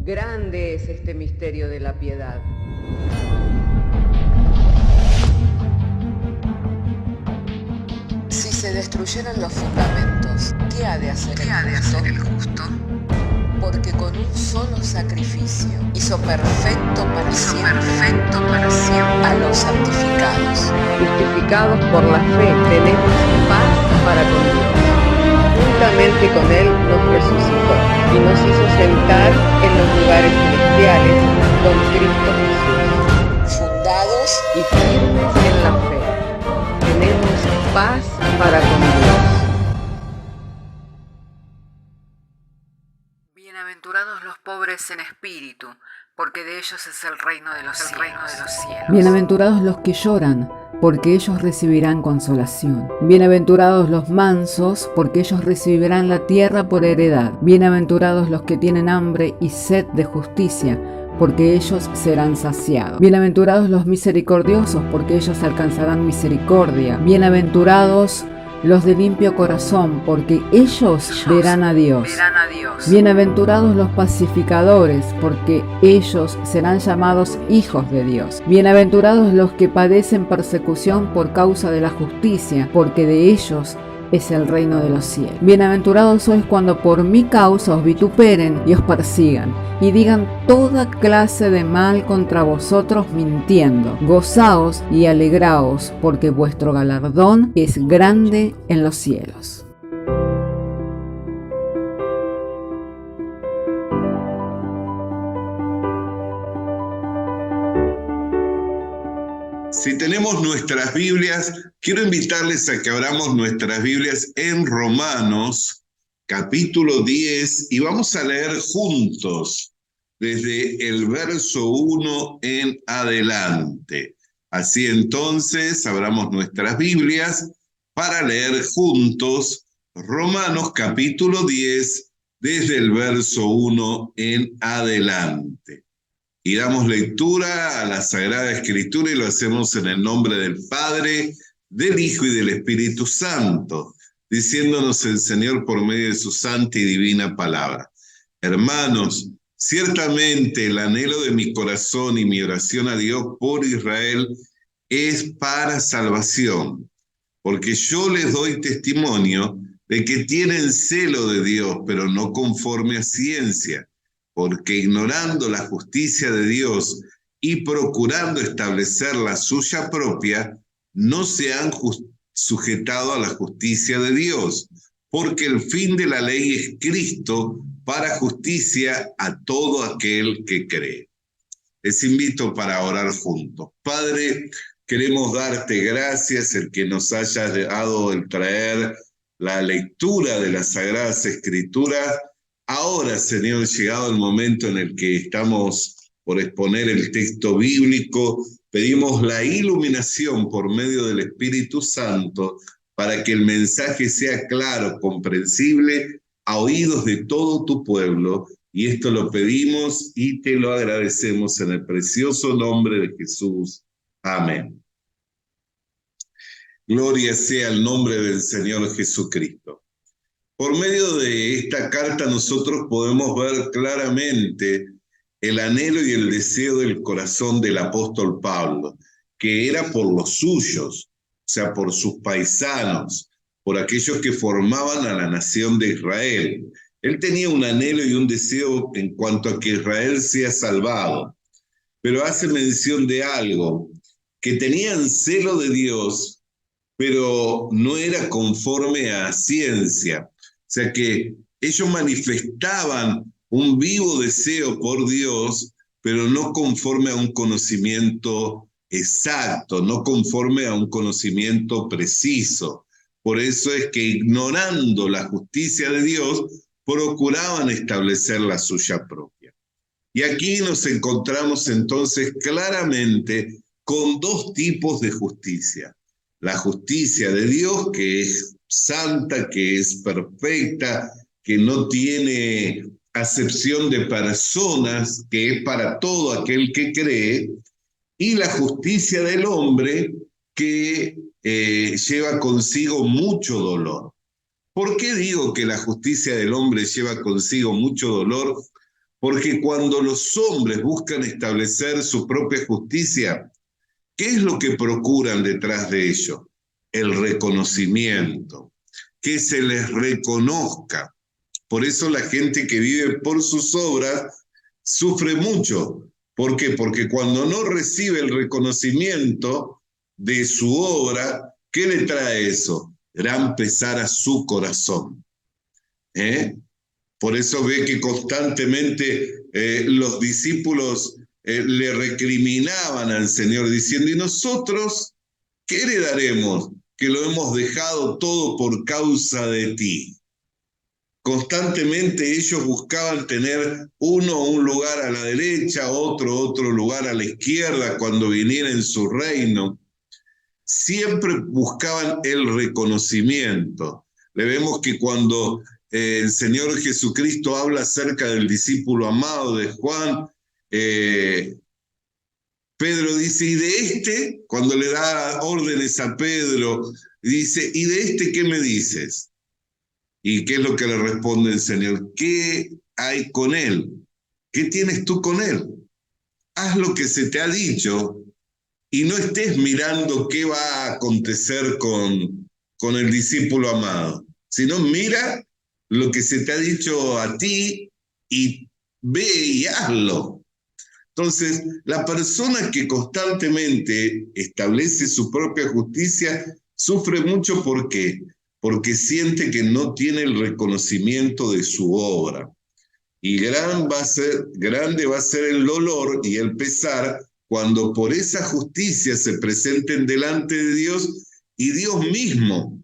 Grande es este misterio de la piedad. Si se destruyeran los fundamentos, ¿qué ha de hacer el justo? Porque con un solo sacrificio hizo perfecto para siempre a los santificados. Justificados por la fe, tenemos paz para con Dios. Juntamente con Él nos resucitó y nos hizo sentar en los lugares celestiales con Cristo Jesús. Fundados Y firmes en la fe, tenemos paz para con Dios. Bienaventurados los pobres en espíritu, porque de ellos es el reino de los cielos. Bienaventurados los que lloran, porque ellos recibirán consolación. Bienaventurados los mansos, porque ellos recibirán la tierra por heredad. Bienaventurados los que tienen hambre y sed de justicia, porque ellos serán saciados. Bienaventurados los misericordiosos, porque ellos alcanzarán misericordia. Bienaventurados los de limpio corazón, porque ellos verán a Dios. Bienaventurados los pacificadores, porque ellos serán llamados hijos de Dios. Bienaventurados los que padecen persecución por causa de la justicia, porque de ellos es el reino de los cielos. Bienaventurados sois cuando por mi causa os vituperen y os persigan, y digan toda clase de mal contra vosotros mintiendo. Gozaos y alegraos, porque vuestro galardón es grande en los cielos. Si tenemos nuestras Biblias, quiero invitarles a que abramos nuestras Biblias en Romanos, capítulo 10, y vamos a leer juntos desde el verso 1 en adelante. Así entonces, abramos nuestras Biblias para leer juntos Romanos, capítulo 10, desde el verso 1 en adelante. Y damos lectura a la Sagrada Escritura y lo hacemos en el nombre del Padre, del Hijo y del Espíritu Santo, diciéndonos el Señor por medio de su santa y divina palabra. Hermanos, ciertamente el anhelo de mi corazón y mi oración a Dios por Israel es para salvación, porque yo les doy testimonio de que tienen celo de Dios, pero no conforme a ciencia, porque ignorando la justicia de Dios y procurando establecer la suya propia, no se han sujetado a la justicia de Dios, porque el fin de la ley es Cristo para justicia a todo aquel que cree. Les invito para orar juntos. Padre, queremos darte gracias el que nos hayas dado el traer la lectura de las Sagradas Escrituras. Ahora, Señor, llegado el momento en el que estamos por exponer el texto bíblico, pedimos la iluminación por medio del Espíritu Santo para que el mensaje sea claro, comprensible, a oídos de todo tu pueblo. Y esto lo pedimos y te lo agradecemos en el precioso nombre de Jesús. Amén. Gloria sea el nombre del Señor Jesucristo. Por medio de esta carta nosotros podemos ver claramente el anhelo y el deseo del corazón del apóstol Pablo, que era por los suyos, o sea, por sus paisanos, por aquellos que formaban a la nación de Israel. Él tenía un anhelo y un deseo en cuanto a que Israel sea salvado, pero hace mención de algo, que tenían celo de Dios, pero no era conforme a ciencia. O sea que ellos manifestaban un vivo deseo por Dios, pero no conforme a un conocimiento exacto, no conforme a un conocimiento preciso. Por eso es que ignorando la justicia de Dios, procuraban establecer la suya propia. Y aquí nos encontramos entonces claramente con dos tipos de justicia. La justicia de Dios, que es santa, que es perfecta, que no tiene acepción de personas, que es para todo aquel que cree, y la justicia del hombre, que lleva consigo mucho dolor. ¿Por qué digo que la justicia del hombre lleva consigo mucho dolor? Porque cuando los hombres buscan establecer su propia justicia, ¿qué es lo que procuran detrás de ello? El reconocimiento, que se les reconozca. Por eso la gente que vive por sus obras sufre mucho. ¿Por qué? Porque cuando no recibe el reconocimiento de su obra, ¿qué le trae eso? Gran pesar a su corazón. Por eso ve que constantemente los discípulos le recriminaban al Señor diciendo, ¿y nosotros qué heredaremos? Que lo hemos dejado todo por causa de ti. Constantemente ellos buscaban tener uno un lugar a la derecha, otro lugar a la izquierda cuando viniera en su reino. Siempre buscaban el reconocimiento. Le vemos que cuando el Señor Jesucristo habla acerca del discípulo amado de Juan, Pedro dice, ¿y de este? Cuando le da órdenes a Pedro, dice, ¿y de este qué me dices? ¿Y qué es lo que le responde el Señor? ¿Qué hay con él? ¿Qué tienes tú con él? Haz lo que se te ha dicho y no estés mirando qué va a acontecer con el discípulo amado, sino mira lo que se te ha dicho a ti y ve y hazlo. Entonces, la persona que constantemente establece su propia justicia sufre mucho. ¿Por qué? Porque siente que no tiene el reconocimiento de su obra. Y grande va a ser el dolor y el pesar cuando por esa justicia se presenten delante de Dios y Dios mismo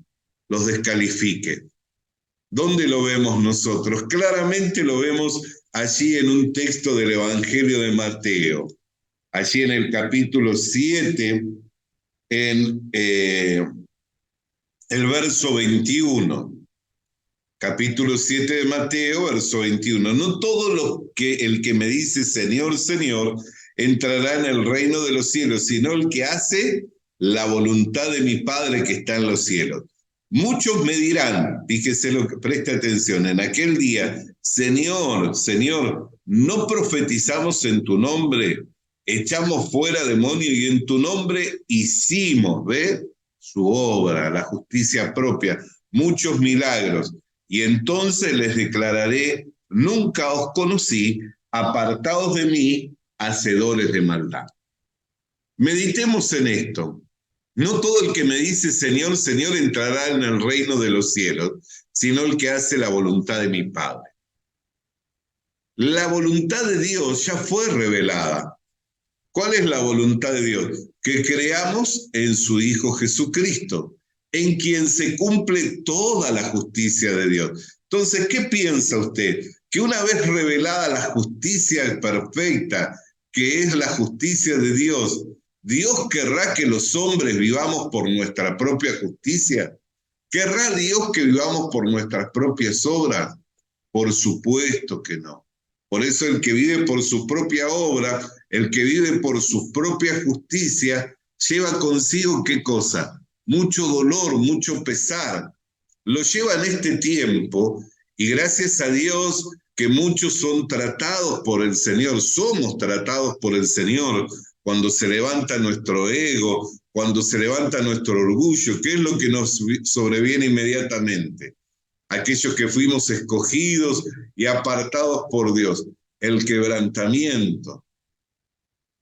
los descalifique. ¿Dónde lo vemos nosotros? Claramente lo vemos allí en un texto del Evangelio de Mateo, allí en el capítulo 7, en el verso 21. Capítulo 7 de Mateo, verso 21. No todo el que me dice Señor, Señor, entrará en el reino de los cielos, sino el que hace la voluntad de mi Padre que está en los cielos. Muchos me dirán, fíjese lo que preste atención, en aquel día, Señor, Señor, ¿no profetizamos en tu nombre? Echamos fuera demonios y en tu nombre hicimos, ¿ve? Su obra, la justicia propia, muchos milagros. Y entonces les declararé, nunca os conocí, apartados de mí, hacedores de maldad. Meditemos en esto. No todo el que me dice Señor, Señor entrará en el reino de los cielos, sino el que hace la voluntad de mi Padre. La voluntad de Dios ya fue revelada. ¿Cuál es la voluntad de Dios? Que creamos en su Hijo Jesucristo, en quien se cumple toda la justicia de Dios. Entonces, ¿qué piensa usted? Que una vez revelada la justicia perfecta, que es la justicia de Dios, ¿Dios querrá que los hombres vivamos por nuestra propia justicia? ¿Querrá Dios que vivamos por nuestras propias obras? Por supuesto que no. Por eso el que vive por su propia obra, el que vive por su propia justicia, lleva consigo ¿qué cosa? Mucho dolor, mucho pesar. Lo lleva en este tiempo y gracias a Dios que muchos son tratados por el Señor, somos tratados por el Señor cuando se levanta nuestro ego, cuando se levanta nuestro orgullo. ¿Qué es lo que nos sobreviene inmediatamente? Aquellos que fuimos escogidos y apartados por Dios, el quebrantamiento,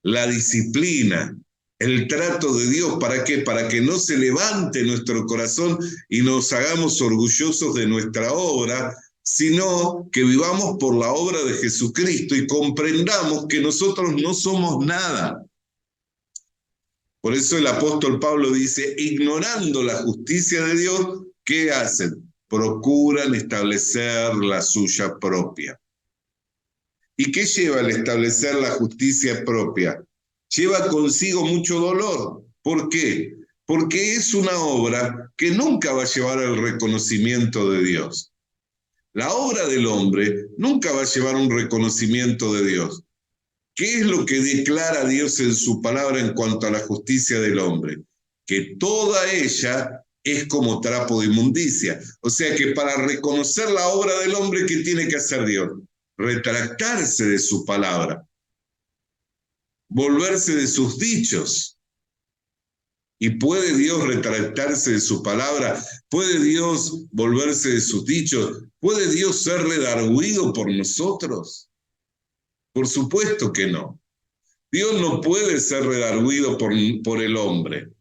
la disciplina, el trato de Dios. ¿Para qué? Para que no se levante nuestro corazón y nos hagamos orgullosos de nuestra obra, sino que vivamos por la obra de Jesucristo y comprendamos que nosotros no somos nada. Por eso el apóstol Pablo dice, ignorando la justicia de Dios, ¿qué hacen? Procuran establecer la suya propia. ¿Y qué lleva al establecer la justicia propia? Lleva consigo mucho dolor. ¿Por qué? Porque es una obra que nunca va a llevar al reconocimiento de Dios. La obra del hombre nunca va a llevar un reconocimiento de Dios. ¿Qué es lo que declara Dios en su palabra en cuanto a la justicia del hombre? Que toda ella es como trapo de inmundicia. O sea que para reconocer la obra del hombre, ¿qué tiene que hacer Dios? retractarse de su palabra, volverse de sus dichos. ¿Y puede Dios retractarse de su palabra? ¿Puede Dios volverse de sus dichos? ¿Puede Dios ser redarguido por nosotros? Por supuesto que no. Dios no puede ser redarguido por el hombre.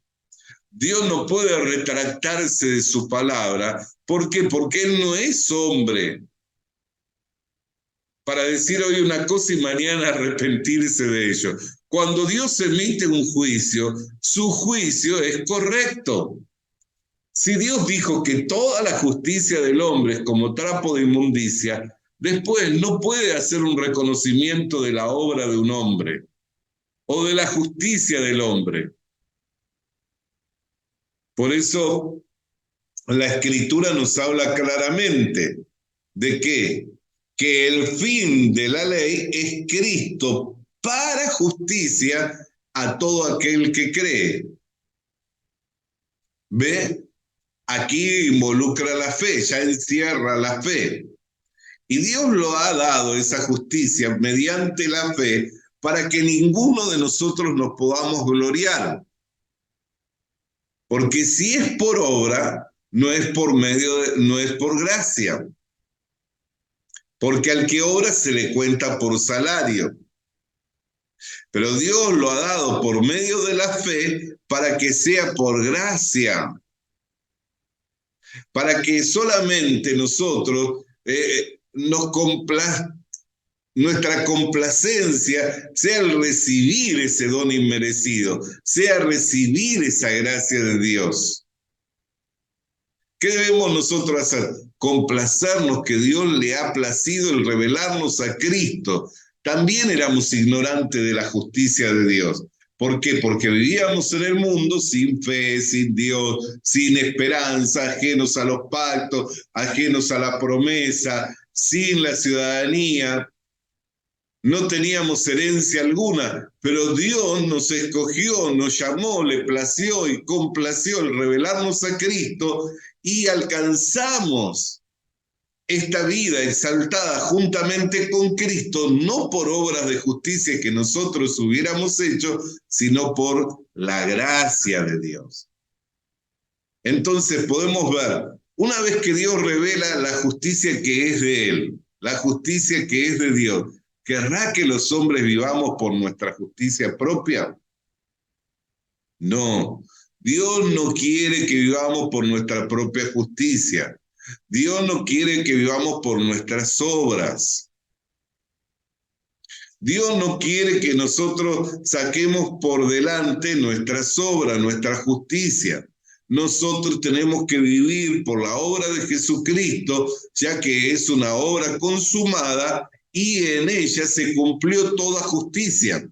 Dios no puede retractarse de su palabra. ¿Por qué? Porque Él no es hombre para decir hoy una cosa y mañana arrepentirse de ello. Cuando Dios emite un juicio, su juicio es correcto. Si Dios dijo que toda la justicia del hombre es como trapo de inmundicia, después no puede hacer un reconocimiento de la obra de un hombre o de la justicia del hombre. Por eso la Escritura nos habla claramente de que el fin de la ley es Cristo para justicia a todo aquel que cree. ¿Ve? Aquí involucra la fe, ya encierra la fe. Y Dios lo ha dado esa justicia mediante la fe para que ninguno de nosotros nos podamos gloriar. Porque si es por obra, no es por gracia. Porque al que obra se le cuenta por salario. Pero Dios lo ha dado por medio de la fe para que sea por gracia. Para que solamente nosotros nuestra complacencia sea el recibir ese don inmerecido, sea recibir esa gracia de Dios. ¿Qué debemos nosotros hacer? Complacernos que Dios le ha placido el revelarnos a Cristo. También éramos ignorantes de la justicia de Dios. ¿Por qué? Porque vivíamos en el mundo sin fe, sin Dios, sin esperanza, ajenos a los pactos, ajenos a la promesa, sin la ciudadanía. No teníamos herencia alguna, pero Dios nos escogió, nos llamó, le plació y complació el revelarnos a Cristo y alcanzamos esta vida exaltada juntamente con Cristo, no por obras de justicia que nosotros hubiéramos hecho, sino por la gracia de Dios. Entonces podemos ver, una vez que Dios revela la justicia que es de Él, la justicia que es de Dios, ¿querrá que los hombres vivamos por nuestra justicia propia? No, Dios no quiere que vivamos por nuestra propia justicia. Dios no quiere que vivamos por nuestras obras. Dios no quiere que nosotros saquemos por delante nuestras obras, nuestra justicia. Nosotros tenemos que vivir por la obra de Jesucristo, ya que es una obra consumada y en ella se cumplió toda justicia.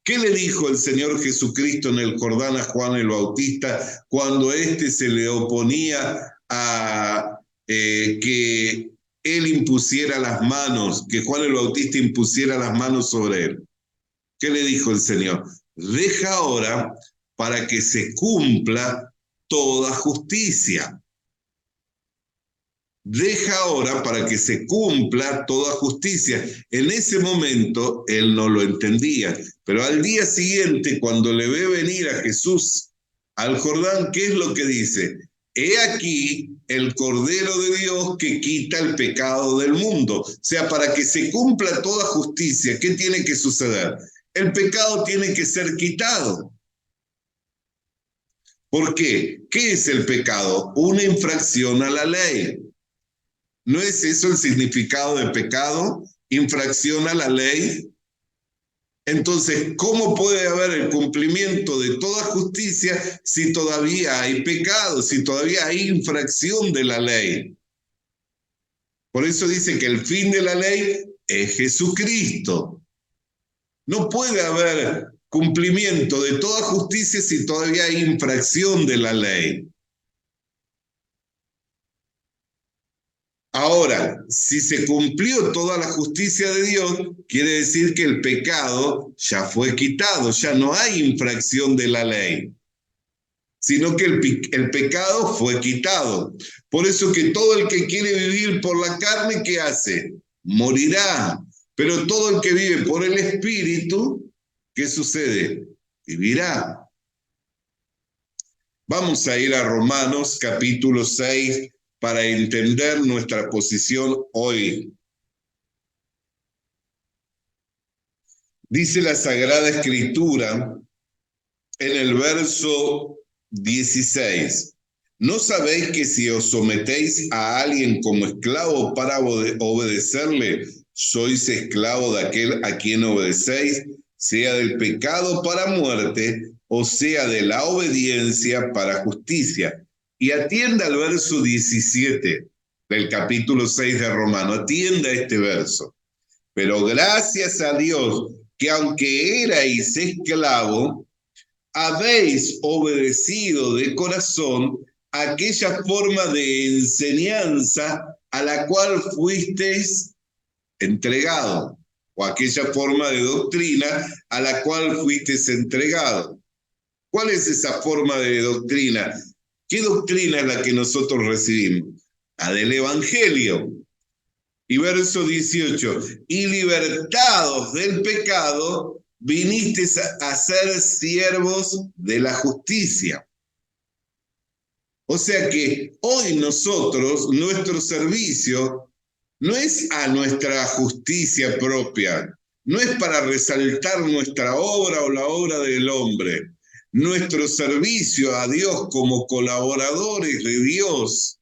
¿Qué le dijo el Señor Jesucristo en el Jordán a Juan el Bautista cuando éste se le oponía a que él impusiera las manos, que Juan el Bautista impusiera las manos sobre él? ¿Qué le dijo el Señor? Deja ahora para que se cumpla toda justicia. Deja ahora para que se cumpla toda justicia. En ese momento él no lo entendía, pero al día siguiente, cuando le ve venir a Jesús al Jordán, ¿qué es lo que dice? He aquí el Cordero de Dios que quita el pecado del mundo. O sea, para que se cumpla toda justicia, ¿qué tiene que suceder? El pecado tiene que ser quitado. ¿Por qué? ¿Qué es el pecado? Una infracción a la ley. ¿No es eso el significado de pecado? ¿Infracción a la ley? Entonces, ¿cómo puede haber el cumplimiento de toda justicia si todavía hay pecado, si todavía hay infracción de la ley? Por eso dice que el fin de la ley es Jesucristo. No puede haber cumplimiento de toda justicia si todavía hay infracción de la ley. Ahora, si se cumplió toda la justicia de Dios, quiere decir que el pecado ya fue quitado, ya no hay infracción de la ley, sino que el pecado fue quitado. Por eso que todo el que quiere vivir por la carne, ¿qué hace? morirá. Pero todo el que vive por el Espíritu, ¿qué sucede? Vivirá. Vamos a ir a Romanos capítulo 6 para entender nuestra posición hoy. Dice la Sagrada Escritura en el verso 16. ¿No sabéis que si os sometéis a alguien como esclavo para obedecerle, sois esclavo de aquel a quien obedecéis, sea del pecado para muerte, o sea de la obediencia para justicia? Y atienda al verso 17 del capítulo 6 de Romano, atienda este verso. Pero gracias a Dios que aunque erais esclavo, habéis obedecido de corazón aquella forma de enseñanza a la cual fuisteis entregado, o aquella forma de doctrina a la cual fuisteis entregado. ¿Cuál es esa forma de doctrina? ¿Qué doctrina es la que nosotros recibimos? La del Evangelio. Y verso 18, y libertados del pecado, vinisteis a ser siervos de la justicia. O sea que hoy nosotros, nuestro servicio, no es a nuestra justicia propia, no es para resaltar nuestra obra o la obra del hombre. Nuestro servicio a Dios como colaboradores de Dios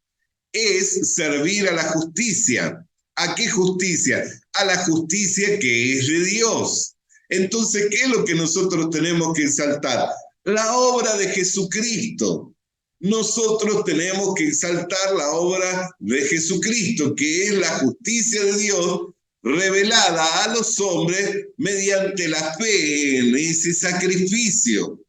es servir a la justicia. ¿A qué justicia? A la justicia que es de Dios. Entonces, ¿qué es lo que nosotros tenemos que exaltar? La obra de Jesucristo. Nosotros tenemos que exaltar la obra de Jesucristo, que es la justicia de Dios revelada a los hombres mediante la fe en ese sacrificio.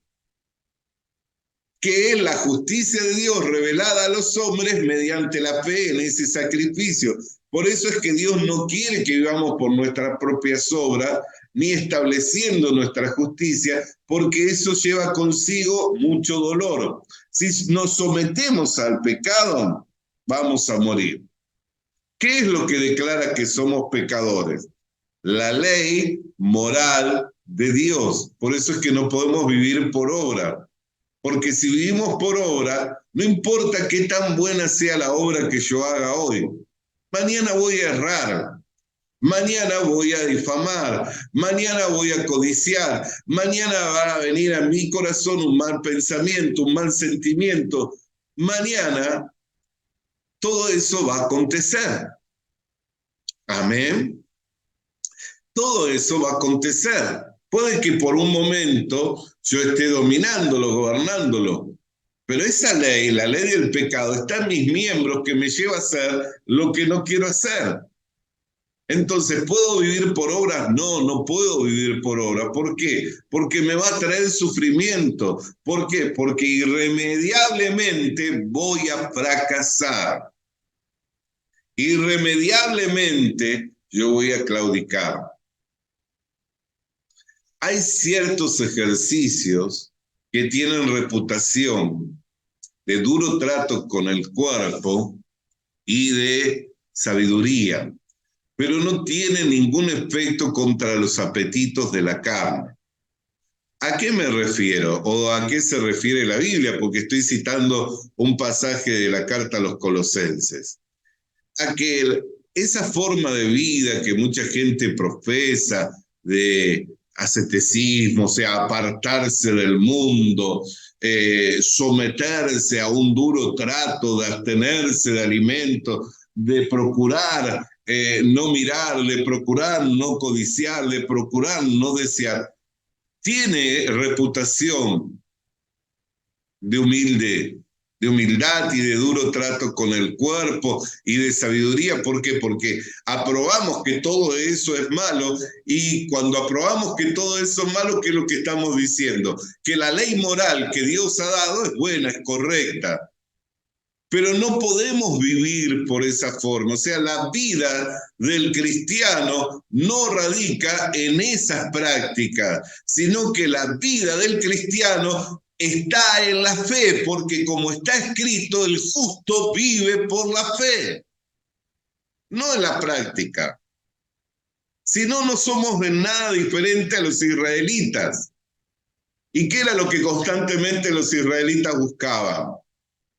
Que es la justicia de Dios revelada a los hombres mediante la fe en ese sacrificio. Por eso es que Dios no quiere que vivamos por nuestras propias obras, ni estableciendo nuestra justicia, porque eso lleva consigo mucho dolor. Si nos sometemos al pecado, vamos a morir. ¿Qué es lo que declara que somos pecadores? La ley moral de Dios. Por eso es que no podemos vivir por obra. Porque si vivimos por obra, no importa qué tan buena sea la obra que yo haga hoy. Mañana voy a errar, mañana voy a difamar, mañana voy a codiciar, mañana va a venir a mi corazón un mal pensamiento, un mal sentimiento. Mañana todo eso va a acontecer. Amén. Todo eso va a acontecer. Puede que por un momento yo esté dominándolo, gobernándolo, pero esa ley, la ley del pecado, está en mis miembros que me lleva a hacer lo que no quiero hacer. Entonces, ¿puedo vivir por obra? No, no puedo vivir por obra. ¿Por qué? Porque me va a traer sufrimiento. ¿Por qué? Porque irremediablemente voy a fracasar. Irremediablemente yo voy a claudicar. Hay ciertos ejercicios que tienen reputación de duro trato con el cuerpo y de sabiduría, pero no tienen ningún efecto contra los apetitos de la carne. ¿A qué me refiero? ¿O a qué se refiere la Biblia? Porque estoy citando un pasaje de la carta a los Colosenses. A que esa forma de vida que mucha gente profesa de asceticismo, o sea, apartarse del mundo, someterse a un duro trato, de abstenerse de alimentos, de procurar no mirar, de procurar no codiciar, de procurar no desear, tiene reputación de humildad y de duro trato con el cuerpo y de sabiduría. ¿Por qué? Porque aprobamos que todo eso es malo, y cuando aprobamos que todo eso es malo, ¿qué es lo que estamos diciendo? Que la ley moral que Dios ha dado es buena, es correcta. Pero no podemos vivir por esa forma. O sea, la vida del cristiano no radica en esas prácticas, sino que la vida del cristiano está en la fe, porque como está escrito, el justo vive por la fe, no en la práctica. Si no, no somos de nada diferente a los israelitas. ¿Y qué era lo que constantemente los israelitas buscaban?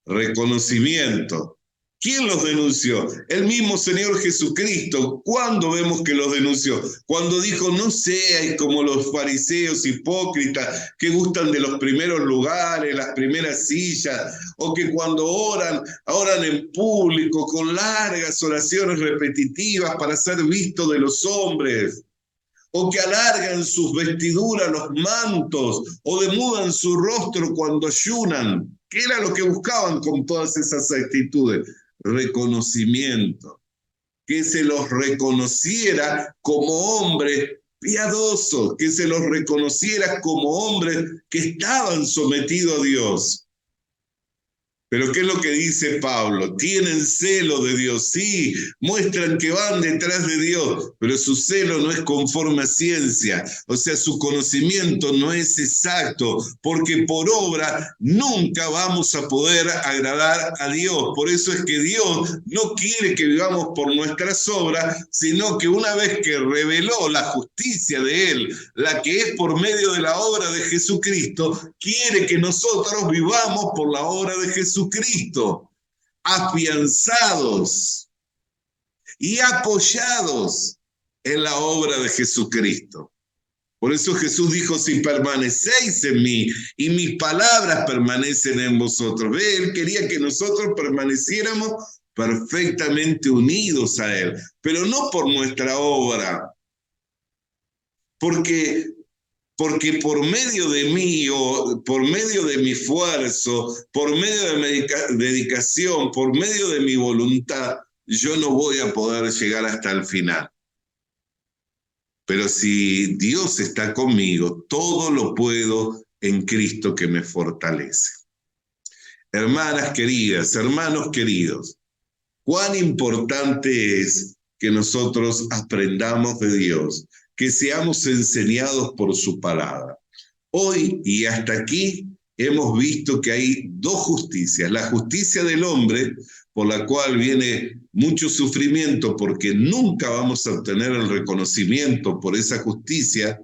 Reconocimiento. ¿Quién los denunció? El mismo Señor Jesucristo. ¿Cuándo vemos que los denunció? Cuando dijo, no seáis como los fariseos hipócritas que gustan de los primeros lugares, las primeras sillas, o que cuando oran en público con largas oraciones repetitivas para ser vistos de los hombres, o que alargan sus vestiduras, los mantos, o demudan su rostro cuando ayunan. ¿Qué era lo que buscaban con todas esas actitudes? Reconocimiento, que se los reconociera como hombres piadosos, que se los reconociera como hombres que estaban sometidos a Dios. Pero ¿qué es lo que dice Pablo? Tienen celo de Dios, sí, muestran que van detrás de Dios, pero su celo no es conforme a ciencia, o sea, su conocimiento no es exacto, porque por obra nunca vamos a poder agradar a Dios. Por eso es que Dios no quiere que vivamos por nuestras obras, sino que una vez que reveló la justicia de Él, la que es por medio de la obra de Jesucristo, quiere que nosotros vivamos por la obra de Jesucristo, afianzados y apoyados en la obra de Jesucristo. Por eso Jesús dijo, si permanecéis en mí y mis palabras permanecen en vosotros. ¿Ve? Él quería que nosotros permaneciéramos perfectamente unidos a Él, pero no por nuestra obra, porque por medio de mí, o por medio de mi esfuerzo, por medio de mi dedicación, por medio de mi voluntad, yo no voy a poder llegar hasta el final. Pero si Dios está conmigo, todo lo puedo en Cristo que me fortalece. Hermanas queridas, hermanos queridos, cuán importante es que nosotros aprendamos de Dios, que seamos enseñados por su palabra. Hoy y hasta aquí hemos visto que hay dos justicias. La justicia del hombre, por la cual viene mucho sufrimiento, porque nunca vamos a obtener el reconocimiento por esa justicia.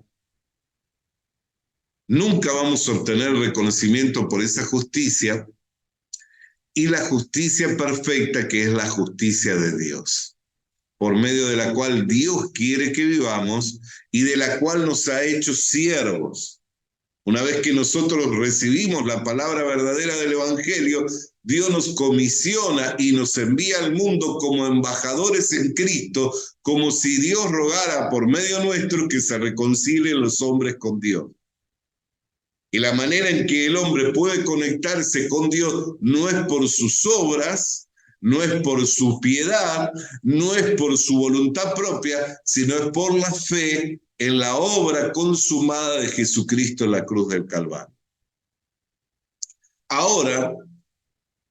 Nunca vamos a obtener el reconocimiento por esa justicia. Y la justicia perfecta, que es la justicia de Dios, por medio de la cual Dios quiere que vivamos y de la cual nos ha hecho siervos. Una vez que nosotros recibimos la palabra verdadera del Evangelio, Dios nos comisiona y nos envía al mundo como embajadores en Cristo, como si Dios rogara por medio nuestro que se reconcilien los hombres con Dios. Y la manera en que el hombre puede conectarse con Dios no es por sus obras, no es por su piedad, no es por su voluntad propia, sino es por la fe en la obra consumada de Jesucristo en la cruz del Calvario. Ahora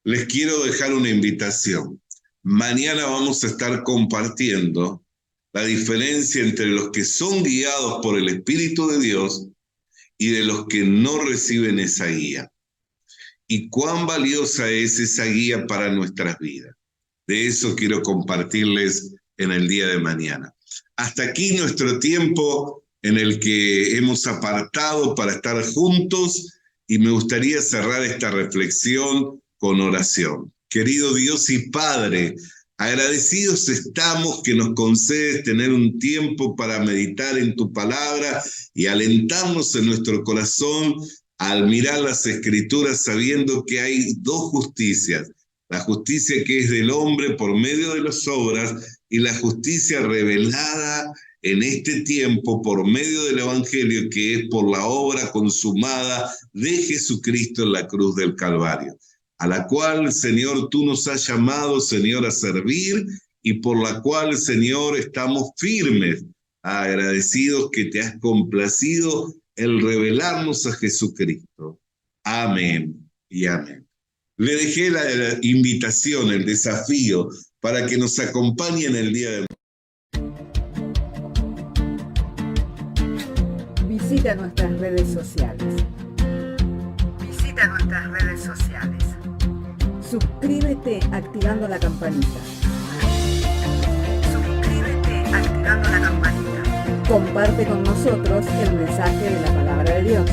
les quiero dejar una invitación. Mañana vamos a estar compartiendo la diferencia entre los que son guiados por el Espíritu de Dios y de los que no reciben esa guía. Y cuán valiosa es esa guía para nuestras vidas. De eso quiero compartirles en el día de mañana. Hasta aquí nuestro tiempo en el que hemos apartado para estar juntos, y me gustaría cerrar esta reflexión con oración. Querido Dios y Padre, agradecidos estamos que nos concedes tener un tiempo para meditar en tu palabra y alentarnos en nuestro corazón al mirar las Escrituras, sabiendo que hay dos justicias: la justicia que es del hombre por medio de las obras y la justicia revelada en este tiempo por medio del Evangelio, que es por la obra consumada de Jesucristo en la cruz del Calvario, a la cual, Señor, tú nos has llamado, Señor, a servir, y por la cual, Señor, estamos firmes, agradecidos que te has complacido el revelarnos a Jesucristo. Amén y amén. Le dejé la invitación, el desafío, para que nos acompañen el día de Visita nuestras redes sociales. Suscríbete activando la campanita. Comparte con nosotros el mensaje de la palabra de Dios.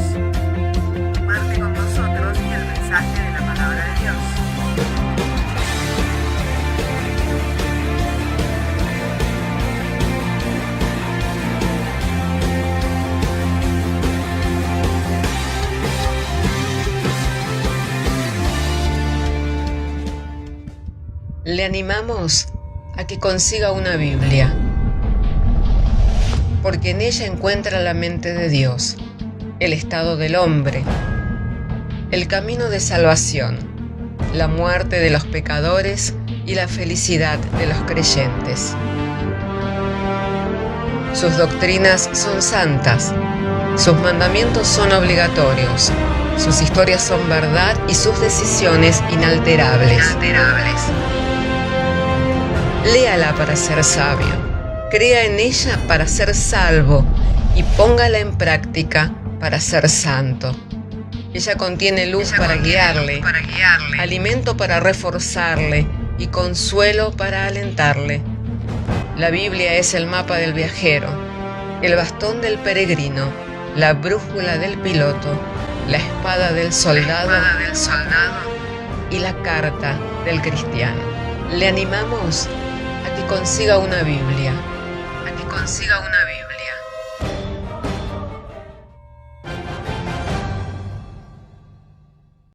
Comparte con nosotros el mensaje de la palabra de Dios. Le animamos a que consiga una Biblia, porque en ella encuentra la mente de Dios, el estado del hombre, el camino de salvación, la muerte de los pecadores y la felicidad de los creyentes. Sus doctrinas son santas, sus mandamientos son obligatorios, sus historias son verdad y sus decisiones inalterables. Léala para ser sabio, crea en ella para ser salvo y póngala en práctica para ser santo. Ella contiene luz para guiarle, alimento para reforzarle y consuelo para alentarle. La Biblia es el mapa del viajero, el bastón del peregrino, la brújula del piloto, la espada del soldado y la carta del cristiano. Le animamos a que consiga una Biblia,